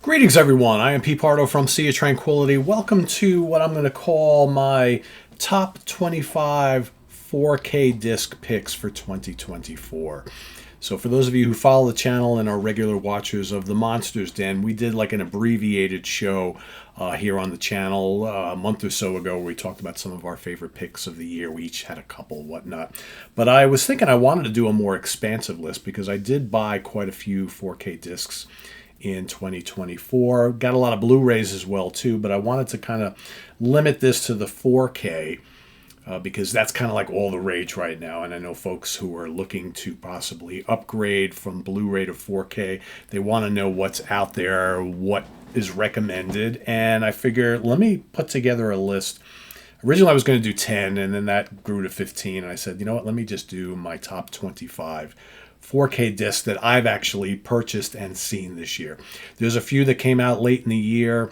Greetings, everyone. I am Pete Pardo from Sea of Tranquility. Welcome to what I'm going to call my top 25 4K disc picks for 2024. So for those of you who follow the channel and are regular watchers of The Monsters Den, we did like an abbreviated show here on the channel a month or so ago where we talked about some of our favorite picks of the year. We each had a couple, whatnot. But I was thinking I wanted to do a more expansive list because I did buy quite a few 4K discs in 2024. Got a lot of Blu-rays as well too, but I wanted to kind of limit this to the 4K because that's kind of like all the rage right now. And I know folks who are looking to possibly upgrade from Blu-ray to 4K, they want to know what's out there, what is recommended. And I figure, let me put together a list. Originally, I was going to do 10, and then that grew to 15. And I said, you know what, let me just do my top 25 4K discs that I've actually purchased and seen this year. There's a few that came out late in the year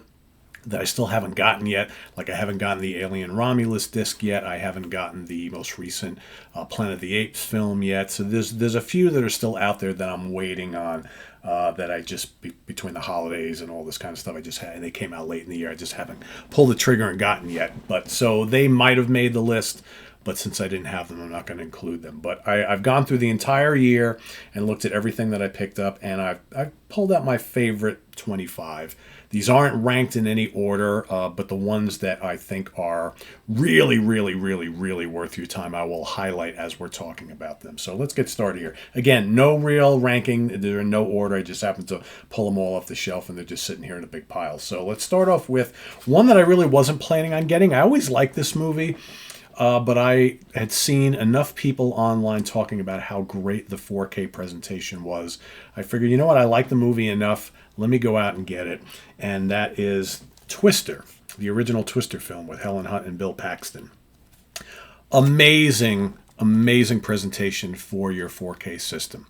that I still haven't gotten yet. Like I haven't gotten the Alien Romulus disc yet. I haven't gotten the most recent Planet of the Apes film yet. So there's a few that are still out there that I'm waiting on that I just, between the holidays and all this kind of stuff, I just had, and they came out late in the year. I just haven't pulled the trigger and gotten yet. But so they might have made the list. But since I didn't have them, I'm not going to include them. But I've gone through the entire year and looked at everything that I picked up, and I've pulled out my favorite 25. These aren't ranked in any order, but the ones that I think are really, really, really, really worth your time, I will highlight as we're talking about them. So let's get started here. Again, no real ranking. They're in no order. I just happened to pull them all off the shelf, and they're just sitting here in a big pile. So let's start off with one that I really wasn't planning on getting. I always liked this movie. But I had seen enough people online talking about how great the 4K presentation was. I figured, you know what, I like the movie enough. Let me go out and get it. And that is Twister, the original Twister film with Helen Hunt and Bill Paxton. Amazing, amazing presentation for your 4K system.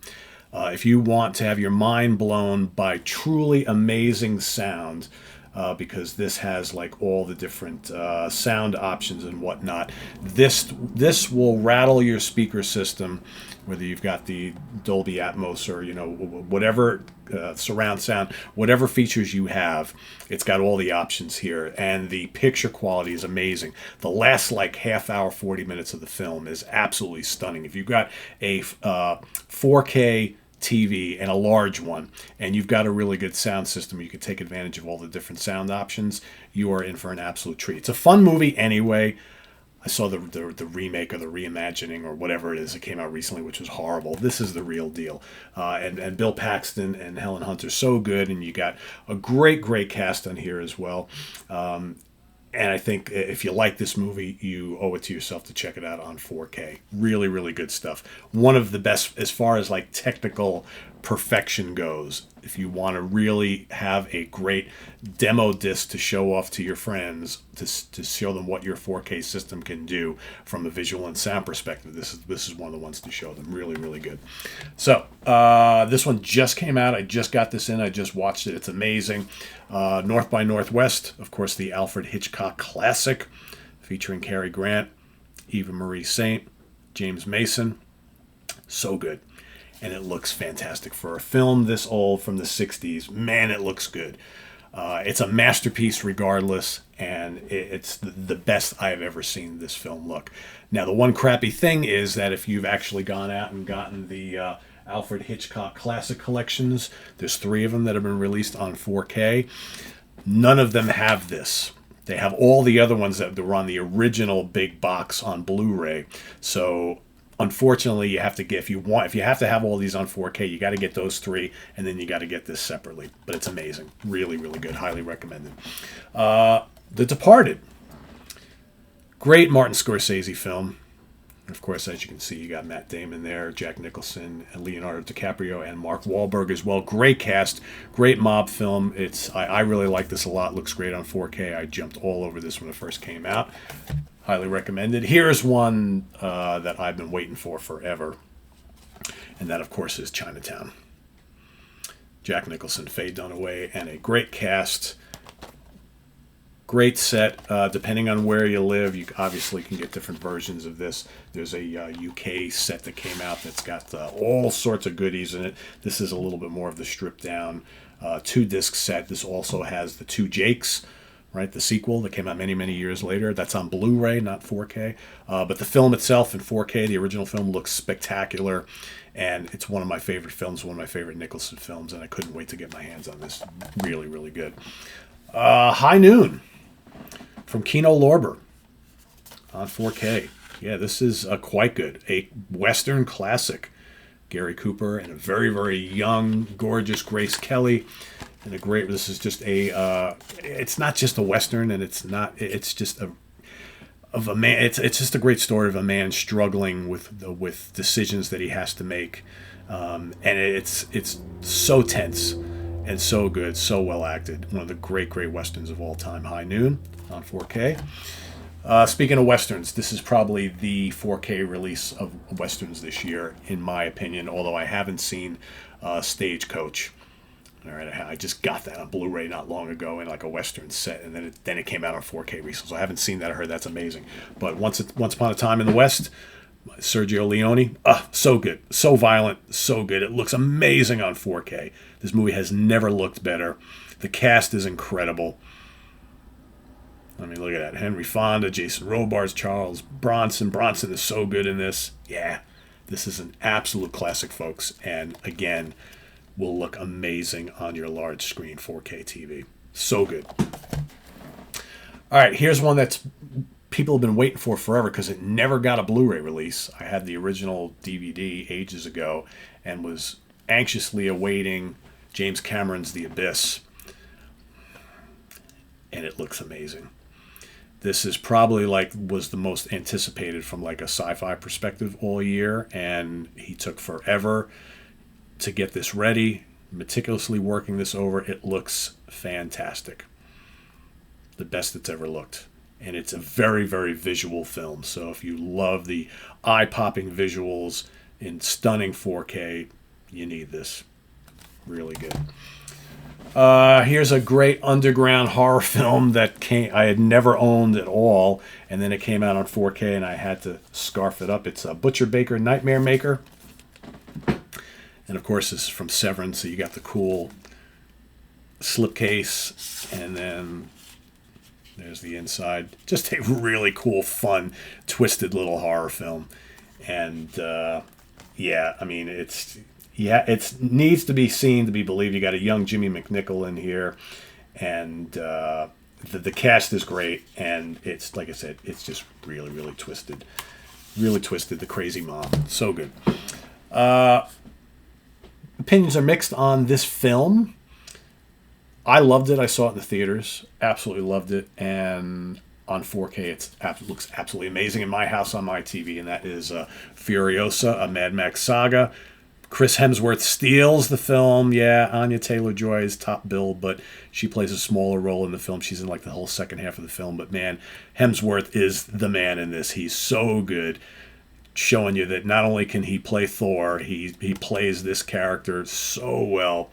If you want to have your mind blown by truly amazing sound, because this has like all the different sound options and whatnot. This will rattle your speaker system, whether you've got the Dolby Atmos or whatever surround sound, whatever features you have. It's got all the options here, and the picture quality is amazing. The last like half hour, 40 minutes of the film is absolutely stunning. If you've got a 4K TV and a large one, and you've got a really good sound system, you can take advantage of all the different sound options, you are in for an absolute treat. It's a fun movie anyway. I saw the remake or the reimagining or whatever it is that came out recently, which was horrible. This is the real deal. And Bill Paxton and Helen Hunt are so good, and you got a great cast on here as well. And I think if you like this movie, you owe it to yourself to check it out on 4K. Really, really good stuff. One of the best as far as like technical perfection goes. If you want to really have a great demo disc to show off to your friends, to show them what your 4K system can do from a visual and sound perspective, this is one of the ones to show them. Really, really good. So this one just came out. I just got this in. I just watched it. It's amazing. North by Northwest, of course, the Alfred Hitchcock classic, featuring Cary Grant, Eva Marie Saint, James Mason. So good. And it looks fantastic for a film this old from the 60s. Man, it looks good. It's a masterpiece regardless, and it's the best I've ever seen this film look. Now, the one crappy thing is that if you've actually gone out and gotten the Alfred Hitchcock Classic Collections, there's 3 of them that have been released on 4K. None of them have this. They have all the other ones that were on the original big box on Blu-ray. So unfortunately, you have to get, if you have to have all these on 4K, you got to get those 3, and then you got to get this separately. But it's amazing. Really, really good. Highly recommended. The Departed. Great Martin Scorsese film. Of course, as you can see, you got Matt Damon there, Jack Nicholson, and Leonardo DiCaprio, and Mark Wahlberg as well. Great cast, great mob film. I really like this a lot. Looks great on 4K. I jumped all over this when it first came out. Highly recommended. Here's one that I've been waiting for forever, and that, of course, is Chinatown. Jack Nicholson, Faye Dunaway, and a great cast. Great set. Depending on where you live, you obviously can get different versions of this. There's a UK set that came out that's got all sorts of goodies in it. This is a little bit more of the stripped down 2-disc set. This also has the Two Jakes, right? The sequel that came out many, many years later. That's on Blu-ray, not 4K. But the film itself in 4K, the original film, looks spectacular. And it's one of my favorite films, one of my favorite Nicholson films. And I couldn't wait to get my hands on this. Really, really good. High Noon from Kino Lorber on 4K. Yeah, this is quite good. A Western classic. Gary Cooper and a very, very young, gorgeous Grace Kelly. And this is just it's not just a Western, and it's just of a man. It's just a great story of a man struggling with decisions that he has to make. And it's so tense and so good, so well acted. One of the great, great Westerns of all time. High Noon on 4K. Speaking of Westerns, this is probably the 4K release of Westerns this year, in my opinion, although I haven't seen Stagecoach. All right, I just got that on Blu-ray not long ago in like a Western set, and then it came out on 4K recently, so I haven't seen that. I heard that's amazing. But Once Upon a Time in the West, Sergio Leone, so good, so violent, so good. It looks amazing on 4K. This movie has never looked better. The cast is incredible. I mean, look at that. Henry Fonda, Jason Robards, Charles Bronson. Bronson is so good in this. Yeah, this is an absolute classic, folks. And again, will look amazing on your large screen 4K TV. So good. All right, here's one that's people have been waiting for forever because it never got a Blu-ray release. I had the original DVD ages ago and was anxiously awaiting James Cameron's The Abyss. And it looks amazing. This is probably was the most anticipated from a sci-fi perspective all year, and he took forever to get this ready, meticulously working this over. It looks fantastic. The best it's ever looked. And it's a very, very visual film. So if you love the eye-popping visuals in stunning 4K, you need this. Really good. Here's a great underground horror film that I had never owned at all, and then it came out on 4K, and I had to scarf it up. It's Butcher Baker Nightmare Maker, and of course this is from Severance, so you got the cool slipcase, and then there's the inside. Just a really cool, fun, twisted little horror film, and yeah, I mean it needs to be seen to be believed. You got a young Jimmy McNichol in here, and the cast is great, and it's, like I said, it's just really, really twisted. Really twisted, the crazy mom. So good. Opinions are mixed on this film. I loved it. I saw it in the theaters. Absolutely loved it. And on 4K, it looks absolutely amazing in my house on my TV, and that is Furiosa, a Mad Max saga. Chris Hemsworth steals the film. Yeah, Anya Taylor-Joy is top billed, but she plays a smaller role in the film. She's in the whole second half of the film. But man, Hemsworth is the man in this. He's so good, showing you that not only can he play Thor, he plays this character so well.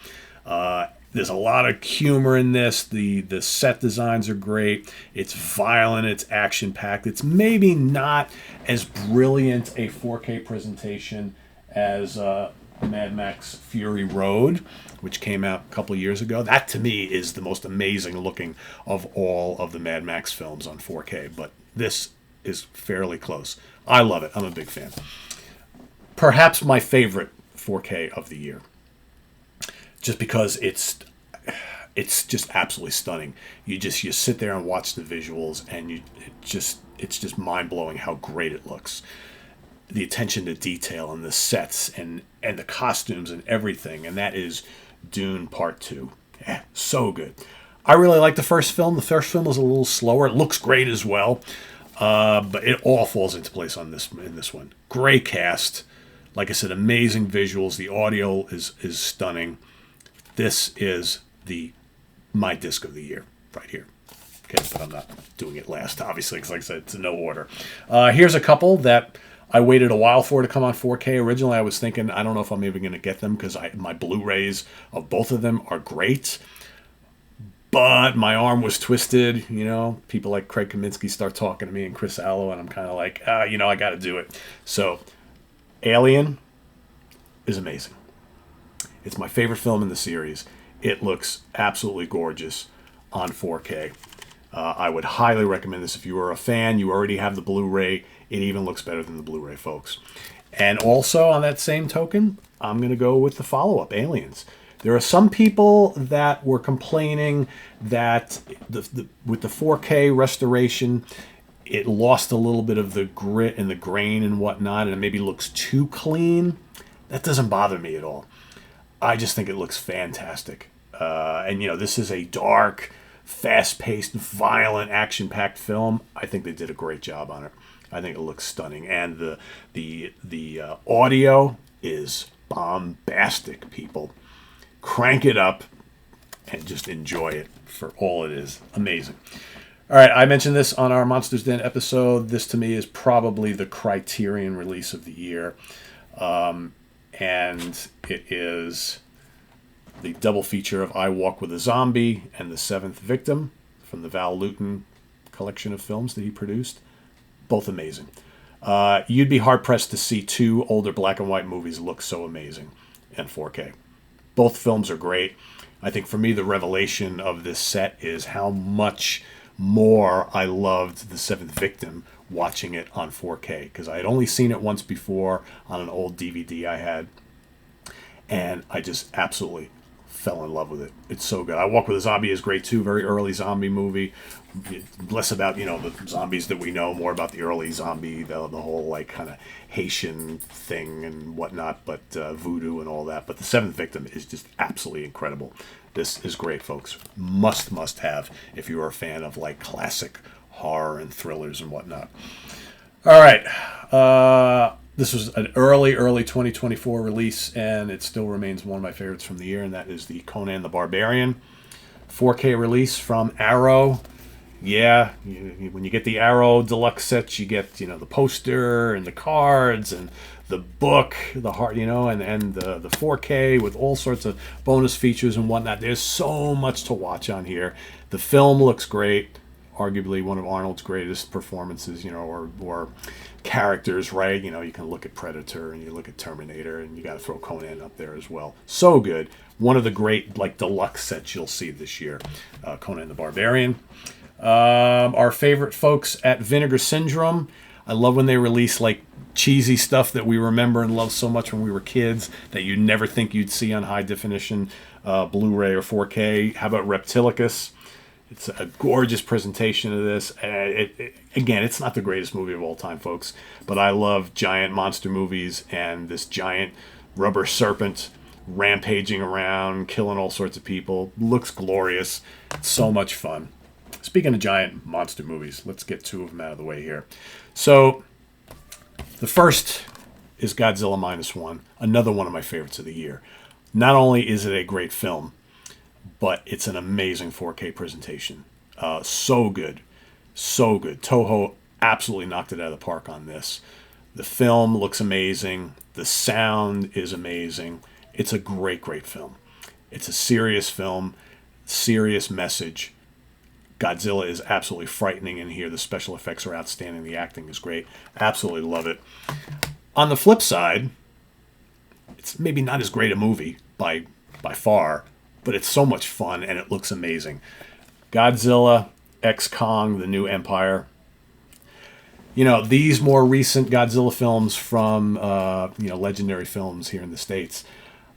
There's a lot of humor in this. The set designs are great. It's violent. It's action-packed. It's maybe not as brilliant a 4K presentation as Mad Max Fury Road, which came out a couple of years ago. That, to me, is the most amazing looking of all of the Mad Max films on 4K, but this is fairly close. I love it. I'm a big fan. Perhaps my favorite 4K of the year, just because it's just absolutely stunning. You sit there and watch the visuals, and it's just mind-blowing how great it looks. The attention to detail and the sets and the costumes and everything, and that is Dune Part 2. Yeah, so good. I really like the first film. The first film was a little slower. It looks great as well, but it all falls into place in this one. Great cast. Like I said, amazing visuals. The audio is stunning. This is my disc of the year right here. Okay, but I'm not doing it last, obviously, because like I said, it's in no order. Here's a couple that I waited a while for to come on 4K. Originally, I was thinking, I don't know if I'm even going to get them because my Blu-rays of both of them are great. But my arm was twisted, People like Craig Kaminsky start talking to me and Chris Allo, and I'm kind of like, I got to do it. So, Alien is amazing. It's my favorite film in the series. It looks absolutely gorgeous on 4K. I would highly recommend this if you are a fan. You already have the Blu-ray. It even looks better than the Blu-ray, folks. And also, on that same token, I'm going to go with the follow-up, Aliens. There are some people that were complaining that with the 4K restoration, it lost a little bit of the grit and the grain and whatnot, and it maybe looks too clean. That doesn't bother me at all. I just think it looks fantastic. And, this is a dark, fast-paced, violent, action-packed film. I think they did a great job on it. I think it looks stunning. And the audio is bombastic, people. Crank it up and just enjoy it for all it is. Amazing. All right, I mentioned this on our Monsters Den episode. This, to me, is probably the Criterion release of the year. And it is the double feature of I Walk with a Zombie and The Seventh Victim from the Val Lewton collection of films that he produced. Both amazing. You'd be hard-pressed to see two older black and white movies look so amazing in 4K. Both films are great. I think for me, the revelation of this set is how much more I loved The Seventh Victim watching it on 4K, because I had only seen it once before on an old DVD I had, and I just absolutely fell in love with it. It's so good. I Walk with a Zombie is great too. Very early zombie movie. Less about, the zombies that we know, more about the early zombie, the whole like kind of Haitian thing and whatnot, but voodoo and all that. But The Seventh Victim is just absolutely incredible. This is great, folks. Must have if you are a fan of like classic horror and thrillers and whatnot. All right. This was an early 2024 release, and it still remains one of my favorites from the year, and that is the Conan the Barbarian 4K release from Arrow. Yeah, when you get the Arrow deluxe sets, you get, the poster and the cards and the book, and the 4K with all sorts of bonus features and whatnot. There's so much to watch on here. The film looks great. Arguably one of Arnold's greatest performances, or characters, right? You can look at Predator and you look at Terminator, and you got to throw Conan up there as well. So good. One of the great deluxe sets you'll see this year, Conan the Barbarian. Our favorite folks at Vinegar Syndrome. I love when they release cheesy stuff that we remember and love so much when we were kids that you'd never think you'd see on high definition Blu-ray or 4K. How about Reptilicus? It's a gorgeous presentation of this. Again, it's not the greatest movie of all time, folks, but I love giant monster movies, and this giant rubber serpent rampaging around, killing all sorts of people. Looks glorious. It's so much fun. Speaking of giant monster movies, let's get two of them out of the way here. So, the first is Godzilla Minus One, another one of my favorites of the year. Not only is it a great film, but it's an amazing 4K presentation. So good. So good. Toho absolutely knocked it out of the park on this. The film looks amazing. The sound is amazing. It's a great film. It's a serious film, serious message. Godzilla is absolutely frightening in here. The special effects are outstanding. The acting is great. Absolutely love it. On the flip side, it's maybe not as great a movie by far, but it's so much fun and it looks amazing. Godzilla x Kong, The New Empire. These more recent Godzilla films from Legendary Films here in the States,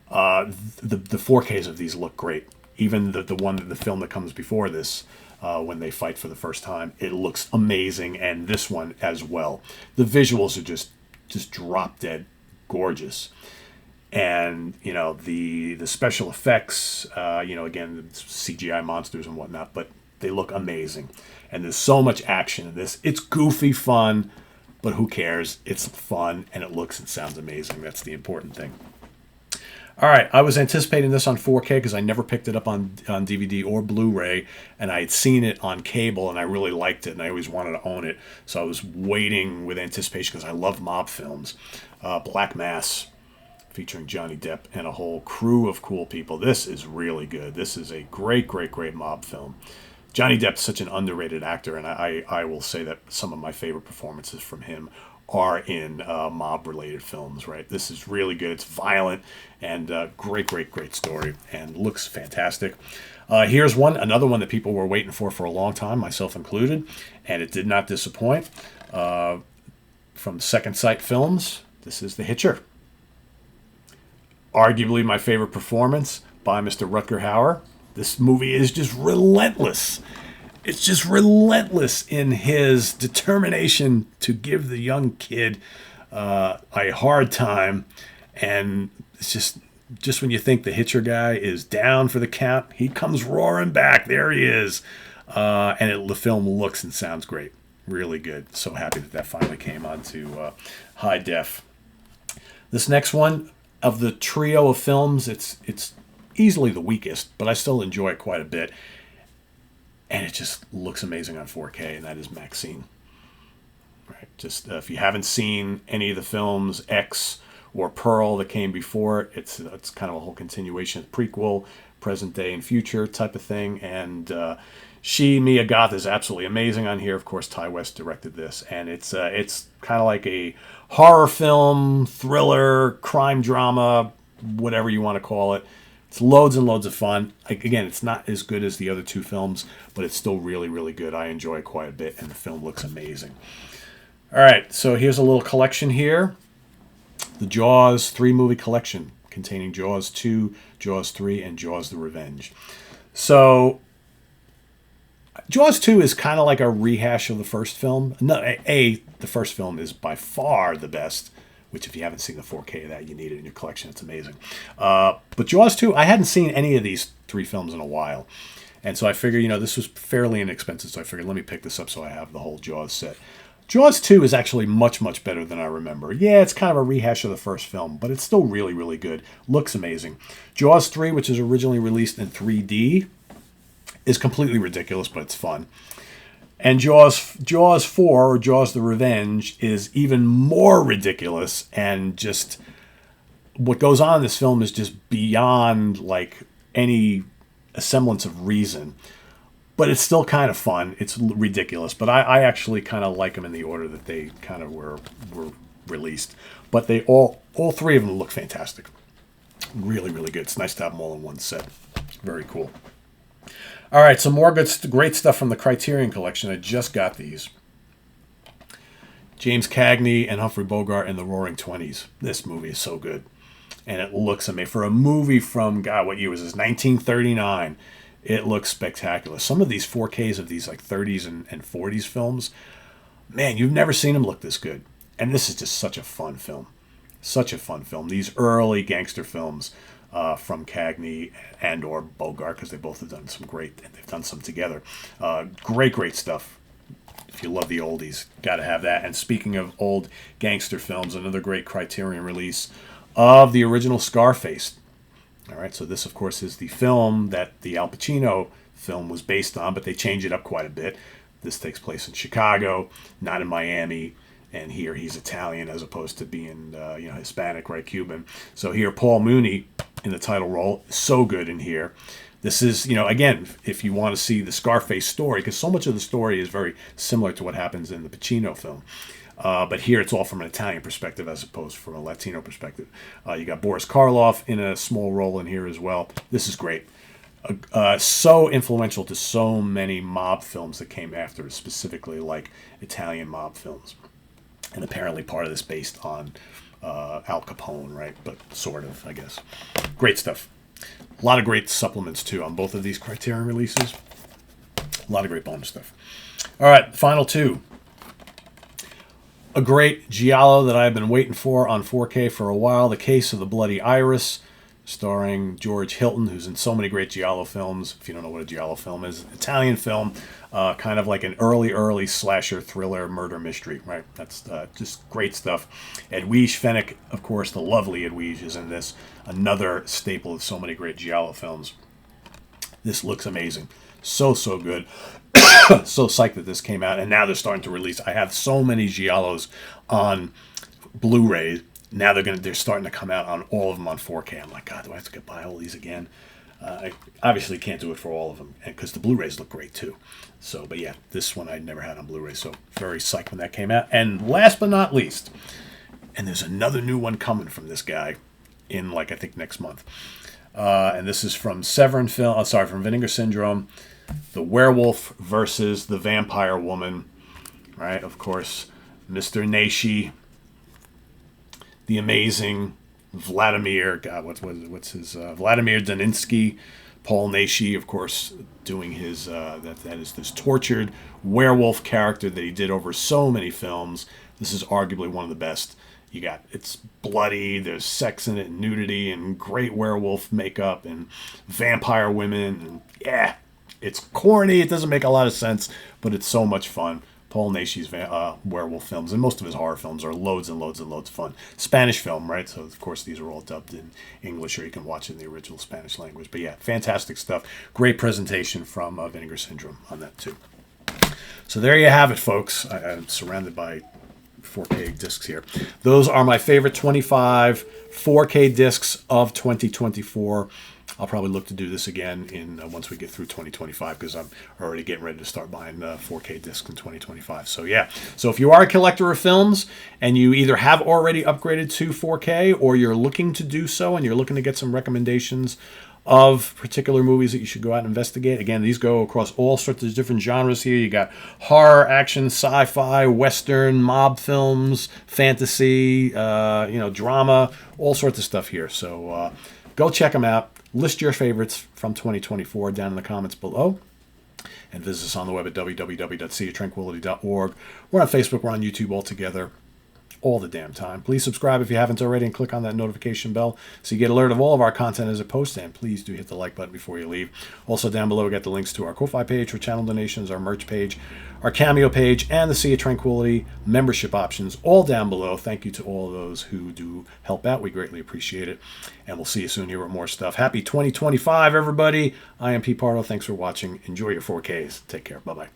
the 4Ks of these look great. Even the film that comes before this, when they fight for the first time, it looks amazing, and this one as well. The visuals are just drop dead gorgeous. And, the special effects, again, CGI monsters and whatnot, but they look amazing. And there's so much action in this. It's goofy fun, but who cares? It's fun, and it looks and sounds amazing. That's the important thing. All right, I was anticipating this on 4K because I never picked it up on DVD or Blu-ray, and I had seen it on cable, and I really liked it, and I always wanted to own it. So I was waiting with anticipation because I love mob films. Black Mass, featuring Johnny Depp and a whole crew of cool people. This is really good. This is a great mob film. Johnny Depp's such an underrated actor, and I will say that some of my favorite performances from him are in mob-related films, right? This is really good. It's violent and great story, and looks fantastic. Here's another one that people were waiting for a long time, myself included, and it did not disappoint. From Second Sight Films, this is The Hitcher. Arguably my favorite performance by Mr. Rutger Hauer. This movie is just relentless. It's just relentless in his determination to give the young kid a hard time. And it's just when you think the Hitcher guy is down for the count, he comes roaring back. There he is. The film looks and sounds great. Really good. So happy that finally came onto high def. This next one, of the trio of films, it's easily the weakest, but I still enjoy it quite a bit. And it just looks amazing on 4K, and that is Maxine. Right? Just if you haven't seen any of the films, X or Pearl that came before it, it's kind of a whole continuation, prequel, present day and future type of thing. And Mia Goth is absolutely amazing on here. Of course, Ty West directed this, and it's kind of like a horror film, thriller, crime drama, whatever you want to call it. It's loads and loads of fun. Again, it's not as good as the other two films, but it's still really, really good. I enjoy it quite a bit, and the film looks amazing. All right, so here's a little collection here. The Jaws 3-movie collection containing Jaws 2, Jaws 3, and Jaws the Revenge. So Jaws 2 is kind of like a rehash of the first film. No, the first film is by far the best, which if you haven't seen the 4K of that, you need it in your collection. It's amazing. But Jaws 2, I hadn't seen any of these 3 films in a while. And so I figured, this was fairly inexpensive, so I figured let me pick this up so I have the whole Jaws set. Jaws 2 is actually much, much better than I remember. Yeah, it's kind of a rehash of the first film, but it's still really, really good. Looks amazing. Jaws 3, which is originally released in 3D, is completely ridiculous, but it's fun. And Jaws 4, or Jaws the Revenge, is even more ridiculous, and just what goes on in this film is just beyond like any semblance of reason. But it's still kind of fun. It's ridiculous, but I actually kind of like them in the order that they kind of were released. But they all 3 of them look fantastic. Really, really good. It's nice to have them all in one set. Very cool. All right, some more great stuff from the Criterion collection. I just got these. James Cagney and Humphrey Bogart in the Roaring Twenties. This movie is so good. And it looks amazing. For a movie from, God, what year was this? 1939. It looks spectacular. Some of these 4Ks of these like 30s and 40s films, man, you've never seen them look this good. And this is just such a fun film. Such a fun film. These early gangster films from Cagney and or Bogart, because they both have done they've done some together. Great stuff. If you love the oldies, got to have that. And speaking of old gangster films, another great Criterion release of the original Scarface. All right, so this, of course, is the film that the Al Pacino film was based on, but they change it up quite a bit. This takes place in Chicago, not in Miami, and here he's Italian as opposed to being, Hispanic, right, Cuban. So here, Paul Mooney in the title role, so good in here. This is, again, if you want to see the Scarface story, because so much of the story is very similar to what happens in the Pacino film. But here it's all from an Italian perspective as opposed from a Latino perspective. You got Boris Karloff in a small role in here as well. This is great. So influential to so many mob films that came after, specifically like Italian mob films. And apparently part of this based on Al Capone, right? But sort of, I guess. Great stuff. A lot of great supplements, too, on both of these Criterion releases. A lot of great bonus stuff. All right, final 2. A great giallo that I've been waiting for on 4K for a while, The Case of the Bloody Iris, starring George Hilton, who's in so many great giallo films. If you don't know what a giallo film is, Italian film, kind of like an early slasher thriller murder mystery, right? That's just great stuff. Edwige Fenech, of course, the lovely Edwige, is in this. Another staple of so many great giallo films. This looks amazing. So good. So psyched that this came out, and now they're starting to release. I have so many giallos on Blu-ray. Now they're starting to come out on all of them on 4K. I'm like, God, do I have to buy all these again? I obviously can't do it for all of them, because the Blu-rays look great too. So, but yeah, this one I never had on Blu-ray, so very psyched when that came out. And last but not least, and there's another new one coming from this guy in, like, I think next month. And this is from from Vinegar Syndrome, The Werewolf versus the Vampire Woman. Right, of course, Mr. Nashi, the amazing Vladimir, what's his Vladimir Daninsky, Paul Nashi, of course, doing his that is this tortured werewolf character that he did over so many films. This is arguably one of the best. It's bloody, there's sex in it, and nudity, and great werewolf makeup, and vampire women, and yeah, it's corny, it doesn't make a lot of sense, but it's so much fun. Paul Nashi's werewolf films, and most of his horror films, are loads and loads and loads of fun. Spanish film, right? So, of course, these are all dubbed in English, or you can watch it in the original Spanish language. But yeah, fantastic stuff. Great presentation from Vinegar Syndrome on that, too. So there you have it, folks. I'm surrounded by 4K discs here. Those are my favorite 25 4K discs of 2024. I'll probably look to do this again once we get through 2025, because I'm already getting ready to start buying 4K discs in 2025. So yeah, so if you are a collector of films and you either have already upgraded to 4K, or you're looking to do so and you're looking to get some recommendations of particular movies that you should go out and investigate. Again, these go across all sorts of different genres here. You got horror, action, sci-fi, western, mob films, fantasy, drama, all sorts of stuff here. So go check them out. List your favorites from 2024 down in the comments below. And visit us on the web at www.seaoftranquility.org. We're on Facebook. We're on YouTube all together, all the damn time. Please subscribe if you haven't already, and click on that notification bell so you get alert of all of our content as it posts. And please do hit the like button before you leave. Also down below, we got the links to our Ko-Fi page for channel donations, our merch page, our Cameo page, and the Sea of Tranquility membership options, all down below. Thank you to all of those who do help out. We greatly appreciate it. And we'll see you soon here with more stuff. Happy 2025, everybody. I am Pete Pardo. Thanks for watching. Enjoy your 4Ks. Take care. Bye-bye.